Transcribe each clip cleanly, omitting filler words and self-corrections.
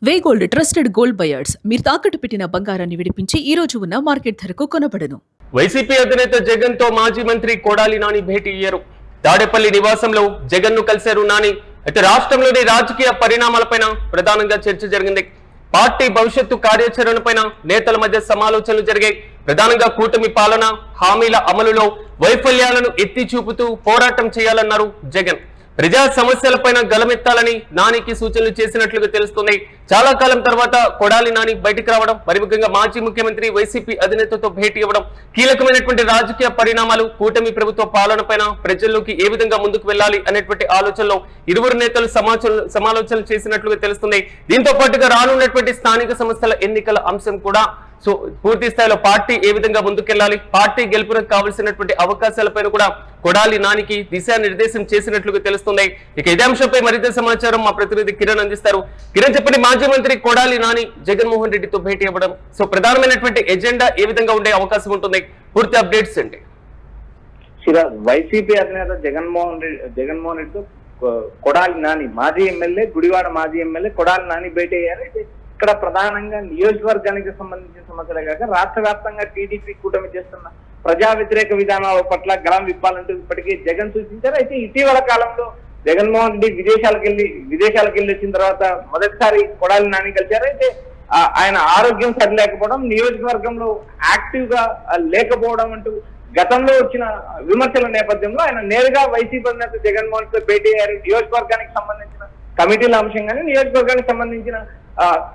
వే gold trusted gold buyers మీరు తాకట్టు పెట్టిన బంగారాన్ని విడిపించి ఈ రోజు ఉన్న మార్కెట్ ధరకు కొనబడను. వైసీపీ అధినేత జగన్ తో మాజీ మంత్రి కొడాలి నాని భేటీ అయ్యారు. తాడేపల్లి నివాసంలో జగన్ ను కలిశారు నాని. అయితే రాష్ట్రంలోని రాజకీయ పరిణామాలపైన ప్రధానంగా చర్చ జరిగింది. పార్టీ భవిష్యత్తు కార్యాచరణపైన నేతల మధ్య సమాలోచనలు జరిగాయి. ప్రధానంగా కూటమి పాలన హామీల అమలులో వైఫల్యాలను ఎత్తి చూపుతూ పోరాటం చేయాలన్నారు జగన్. ప్రజా సమస్యలపైన గలమెత్తాలని నానికి సూచనలు చేసినట్లుగా తెలుస్తుంది. చాలా కాలం తర్వాత కొడాలి నాని బయటికి రావడం, మరి ముఖ్యంగా మాజీ ముఖ్యమంత్రి వైసీపీ అధినేతతో భేటీ అవ్వడం, కీలకమైనటువంటి రాజకీయ పరిణామాలు, కూటమి ప్రభుత్వ పాలన పైన ప్రజల్లోకి ఏ విధంగా ముందుకు వెళ్లాలి అనేటువంటి ఆలోచనలో ఇరువురు నేతలు సమాలోచనలు చేసినట్లుగా తెలుస్తుంది. దీంతో పాటుగా రానున్నటువంటి స్థానిక సంస్థల ఎన్నికల అంశం కూడా పూర్తి స్థాయిలో పార్టీ ఏ విధంగా ముందుకెళ్లాలి, పార్టీ గెలుపునకు కావాల్సినటువంటి అవకాశాలపైన కూడా కొడాలి నానికి దిశానిర్దేశం చేసినట్లుగా తెలుస్తుంది. ఇక ఇదే అంశంపై మరింత సమాచారం మా ప్రతినిధి కిరణ్ అందిస్తారు. కిరణ్ చెప్పండి, మాజీ మంత్రి కొడాలి నాని జగన్మోహన్ రెడ్డితో భేటీ అవ్వడం, ప్రధానమైనటువంటి ఎజెండా ఏ విధంగా ఉండే అవకాశం ఉంటుంది, పూర్తి అప్డేట్స్ అండి. వైసీపీ అధినేత జగన్మోహన్ రెడ్డితో కొడాలి నాని మాజీ ఎమ్మెల్యే, గుడివాడ మాజీ ఎమ్మెల్యే కొడాలి నాని భేటీ అయ్యారు. ఇక్కడ ప్రధానంగా నియోజకవర్గానికి సంబంధించిన సమస్యలే కాక రాష్ట్ర వ్యాప్తంగా టీడీపీ కూటమి చేస్తున్న ప్రజా వ్యతిరేక విధానాల పట్ల గలం విప్పాలంటూ ఇప్పటికీ జగన్ సూచించారు. అయితే ఇటీవల కాలంలో జగన్మోహన్ రెడ్డి విదేశాలకు వెళ్ళి వచ్చిన తర్వాత మొదటిసారి కొడాలి నాని కలిశారు. అయితే ఆయన ఆరోగ్యం సరిలేకపోవడం, నియోజకవర్గంలో యాక్టివ్ గా లేకపోవడం అంటూ గతంలో వచ్చిన విమర్శల నేపథ్యంలో ఆయన నేరుగా వైసీపీ అధినేత జగన్మోహన్ రెడ్డితో భేటీ అయ్యారు. నియోజకవర్గానికి సంబంధించిన కమిటీల అంశం కానీ, నియోజకవర్గానికి సంబంధించిన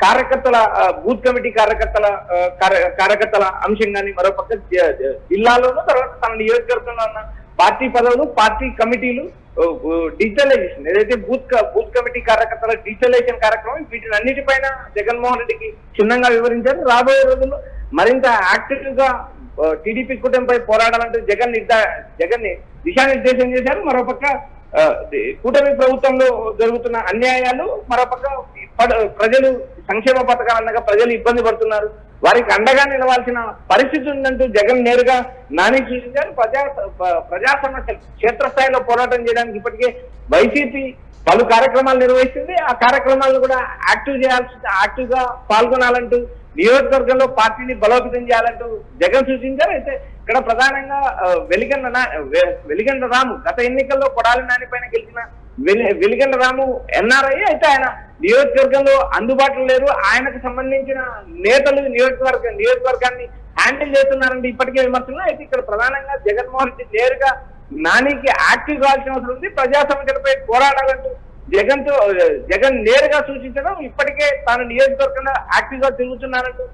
కార్యకర్తల బూత్ కమిటీ కార్యకర్తల అంశం కానీ, మరోపక్క జిల్లాలోనూ తర్వాత తన నియోజకవర్గంలో ఉన్న పార్టీ పదవులు, పార్టీ కమిటీలు, డిజిటలైజేషన్ ఏదైతే బూత్ కమిటీ కార్యకర్తల డిజిటలైజేషన్ కార్యక్రమం, వీటిని అన్నిటిపైన జగన్మోహన్ రెడ్డికి చిన్నగా వివరించారు. రాబోయే రోజుల్లో మరింత యాక్టివ్ గా టీడీపీ కూటమిపై పోరాడాలంటూ జగన్ ని దిశానిర్దేశం చేశారు. మరోపక్క కూటమి ప్రభుత్వంలో జరుగుతున్న అన్యాయాలు, మరోపక్క ప్రజలు సంక్షేమ పథకాలన్నగా ప్రజలు ఇబ్బంది పడుతున్నారు, వారికి అండగా నిలవాల్సిన పరిస్థితి ఉందంటూ జగన్ నేరుగా నాని సూచించారు. ప్రజా సమస్యలు క్షేత్రస్థాయిలో పోరాటం చేయడానికి ఇప్పటికే వైసీపీ పలు కార్యక్రమాలు నిర్వహిస్తుంది. ఆ కార్యక్రమాలను కూడా యాక్టివ్ గా పాల్గొనాలంటూ, నియోజకవర్గంలో పార్టీని బలోపేతం చేయాలంటూ జగన్ సూచించారు. అయితే ఇక్కడ ప్రధానంగా వెలిగండ్ల రాము గత ఎన్నికల్లో కొడాలి నాని పైన గెలిచిన వెలిగండ్ల రాము ఎన్ఆర్ఐ. అయితే ఆయన నియోజకవర్గంలో అందుబాటులో లేరు. ఆయనకు సంబంధించిన నేతలు నియోజకవర్గాన్ని హ్యాండిల్ చేస్తున్నారంటే ఇప్పటికే విమర్శలు. అయితే ఇక్కడ ప్రధానంగా జగన్మోహన్ రెడ్డి నేరుగా నానికి యాక్టివ్ కావాల్సిన అవసరం ఉంది. ప్రజా సమస్యలపై పోరాడాలంటూ జగన్ నేరుగా సూచించడం, ఇప్పటికే తాను నియోజకవర్గంలో యాక్టివ్ గా తిరుగుతున్నారంటూ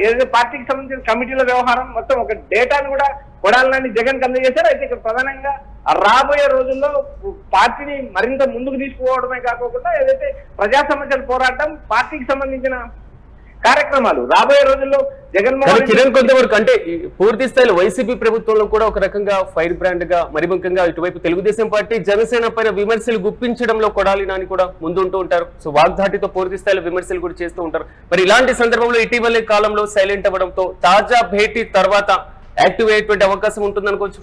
ఏదైతే పార్టీకి సంబంధించిన కమిటీల వ్యవహారం మొత్తం ఒక డేటాను కూడా కొడాలని జగన్ అందజేశారు. అయితే ఇక్కడ ప్రధానంగా రాబోయే రోజుల్లో పార్టీని మరింత ముందుకు తీసుకుపోవడమే కాకుండా ఏదైతే ప్రజా సమస్యల పోరాటం, పార్టీకి సంబంధించిన కార్యక్రమాలు రాబోయే రోజుల్లో జగన్మోహన్ కిరణ్ కొంతవరకు అంటే పూర్తి స్థాయిలో వైసీపీ ప్రభుత్వంలో కూడా ఒక రకంగా ఫైర్ బ్రాండ్ గా, మరి ముఖ్యంగా ఇటువైపు తెలుగుదేశం పార్టీ జనసేన పైన విమర్శలు గుప్పించడంలో కొడాలి నాని కూడా ముందుంటూ ఉంటారు. వాగ్దాటితో పూర్తి స్థాయిలో విమర్శలు కూడా చేస్తూ ఉంటారు. మరి ఇలాంటి సందర్భంలో ఇటీవలే కాలంలో సైలెంట్ అవ్వడంతో తాజా భేటీ తర్వాత యాక్టివ్ అయ్యేటువంటి అవకాశం ఉంటుంది అనుకోవచ్చు.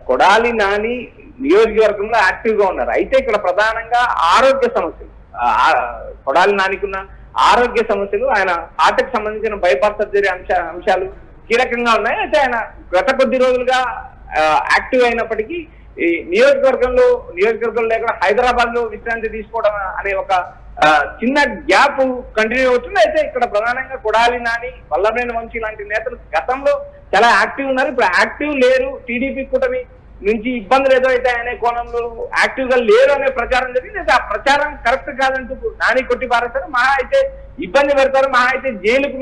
కొడాలి నాని నియోజకవర్గంలో యాక్టివ్ గా ఉన్నారు. అయితే ఇక్కడ ప్రధానంగా ఆరోగ్య సమస్యలు, కొడాలి నానికున్న ఆరోగ్య సమస్యలు, ఆయన హార్ట్కి సంబంధించిన బైపాస్ సర్జరీ అంశాలు కీలకంగా ఉన్నాయి. అయితే ఆయన గత కొద్ది రోజులుగా యాక్టివ్ అయినప్పటికీ ఈ నియోజకవర్గంలో లేకుండా హైదరాబాద్ లో విశ్రాంతి తీసుకోవడం అనే ఒక చిన్న గ్యాప్ కంటిన్యూ అవుతుంది. అయితే ఇక్కడ ప్రధానంగా కొడాలి నాని, వల్లభనేని వంశీ లాంటి నేతలు గతంలో చాలా యాక్టివ్ ఉన్నారు, ఇప్పుడు యాక్టివ్ లేరు. టీడీపీ కూటమి నుంచి ఇబ్బందులు ఏదో అయితే అనే కోణంలో యాక్టివ్ గా లేరు అనే ప్రచారం జరిగింది. అయితే ఆ ప్రచారం కరెక్ట్ కాదంటూ నాని కొట్టి పారేస్తారు. మహా అయితే ఇబ్బంది పెడతారు, మహా అయితే జైలుకు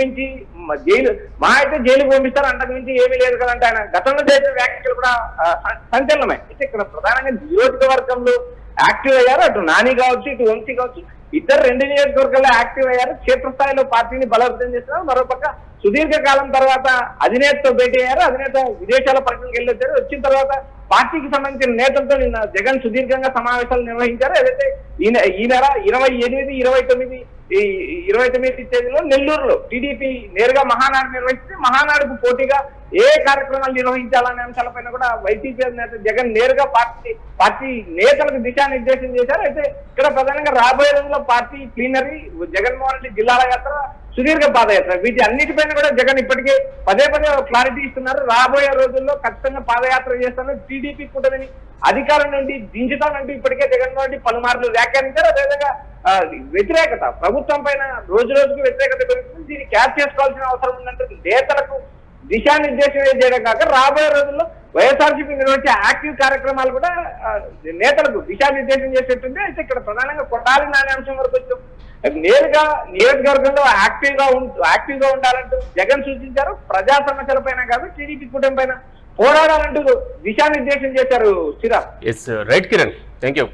పంపిస్తారు, అంతకు మించి ఏమీ లేదు కదంటే ఆయన గతంలో చేసిన వ్యాఖ్యలు కూడా సంచలనమే. అయితే ఇక్కడ ప్రధానంగా నియోజకవర్గంలో యాక్టివ్ అయ్యారు. అటు నాని కావచ్చు, ఇటు వంశీ కావచ్చు, ఇద్దరు రెండు నియోజకవర్గాల్లో యాక్టివ్ అయ్యారు. క్షేత్రస్థాయిలో పార్టీని బలోపేతం చేస్తున్నారు. మరోపక్క సుదీర్ఘకాలం తర్వాత అధినేతతో భేటీ అయ్యారు. అధినేత విదేశాల పర్యటనకి వెళ్ళొచ్చారు. వచ్చిన తర్వాత పార్టీకి సంబంధించిన నేతలతో నిన్న జగన్ సుదీర్ఘంగా సమావేశాలు నిర్వహించారు. ఏదైతే ఈ నెల 28, 29 తేదీలో నెల్లూరులో టీడీపీ నేరుగా మహానాడు నిర్వహిస్తే మహానాడుకు పోటీగా ఏ కార్యక్రమాలు నిర్వహించాలనే అంశాలపైన కూడా వైసీపీ నేత జగన్ నేరుగా పార్టీ నేతలకు దిశానిర్దేశం చేశారు. అయితే ఇక్కడ ప్రధానంగా రాబోయే రోజుల్లో పార్టీ ప్లీనరీ, జగన్మోహన్ రెడ్డి జిల్లాల యాత్ర, సుదీర్ఘ పాదయాత్ర, వీటి అన్నిటిపైన కూడా జగన్ ఇప్పటికే పదే క్లారిటీ ఇస్తున్నారు. రాబోయే రోజుల్లో ఖచ్చితంగా పాదయాత్ర చేస్తాను, టీడీపీ కూటమిని అధికారం నుండి దించుతానంటూ ఇప్పటికే జగన్మోహన్ రెడ్డి పలుమార్లు వ్యాఖ్యానించారు. అదేవిధంగా వ్యతిరేకత ప్రభుత్వం పైన రోజు రోజుకు వ్యతిరేకత పెరుగుతుంది. దీన్ని క్యాచ్ చేసుకోవాల్సిన అవసరం ఉందంటూ నేతలకు దిశానిర్దేశం చేయడం కాక రాబోయే రోజుల్లో వైఎస్ఆర్సీపీ నిర్వహించే యాక్టివ్ కార్యక్రమాలు కూడా నేతలకు దిశానిర్దేశం చేసేట్టుంది. అయితే ఇక్కడ ప్రధానంగా కొడాలి నాని అంశం వరకు వచ్చాం. నేరుగా నియోజకవర్గంలో యాక్టివ్ గా ఉండాలంటూ జగన్ సూచించారు. ప్రజా సమస్యల పైన కాదు, టీడీపీ కూటమి పైన పోరాడాలంటూ దిశానిర్దేశం చేశారు. Sriram. Yes right Kiran, thank you.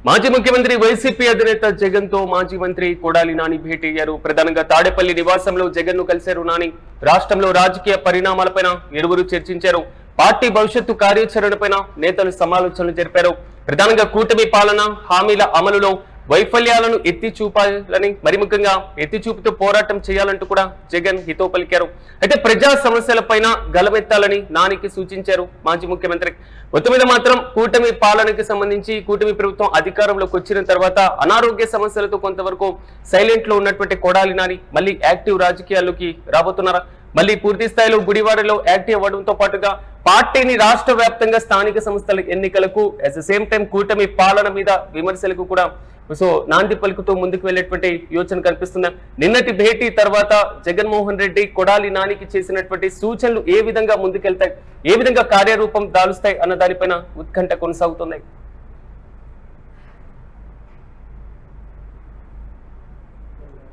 మాజీ ముఖ్యమంత్రి వైసీపీ అధినేత జగన్ తో మాజీ మంత్రి కొడాలి నాని భేటీ అయ్యారు. ప్రధానంగా తాడేపల్లి నివాసంలో జగన్ ను కలిశారు నాని. రాష్ట్రంలో రాజకీయ పరిణామాలపైన ఇరువురు చర్చించారు. పార్టీ భవిష్యత్తు కార్యాచరణపైన నేతలు సమాలోచనలు జరిపారు. ప్రధానంగా కూటమి పాలన హామీల అమలులో వైఫల్యాలను ఎత్తి చూపాలని, మరి ముఖ్యంగా ఎత్తి చూపుతూ పోరాటం చేయాలంటూ కూడా జగన్ హితో పలికారు. అయితే ప్రజా సమస్యలపైన గలమెత్తాలని నానికి సూచించారు మాజీ ముఖ్యమంత్రి. మొత్తం మీద మాత్రం కూటమి పాలనకి సంబంధించి కూటమి ప్రభుత్వం అధికారంలోకి వచ్చిన తర్వాత అనారోగ్య సమస్యలతో కొంతవరకు సైలెంట్ లో ఉన్నటువంటి కొడాలి నాని మళ్ళీ యాక్టివ్ రాజకీయాల్లోకి రాబోతున్నారా? మళ్ళీ పూర్తి స్థాయిలో గుడివాడలో యాక్టివ్ అవ్వడంతో పాటుగా పార్టీని రాష్ట్ర వ్యాప్తంగా స్థానిక సంస్థల ఎన్నికలకు అట్ ద సేమ్ టైం కూటమి పాలన మీద విమర్శలకు కూడా నాంది పలుకుతూ ముందుకు వెళ్ళేటువంటి యోచన కనిపిస్తుంది. నిన్నటి భేటీ తర్వాత జగన్మోహన్ రెడ్డి కొడాలి నానికి చేసినటువంటి సూచనలు ఏ విధంగా ముందుకెళ్తాయి, ఏ విధంగా కార్యరూపం దాలుస్తాయి అన్న దానిపైన ఉత్కంఠ కొనసాగుతుంది.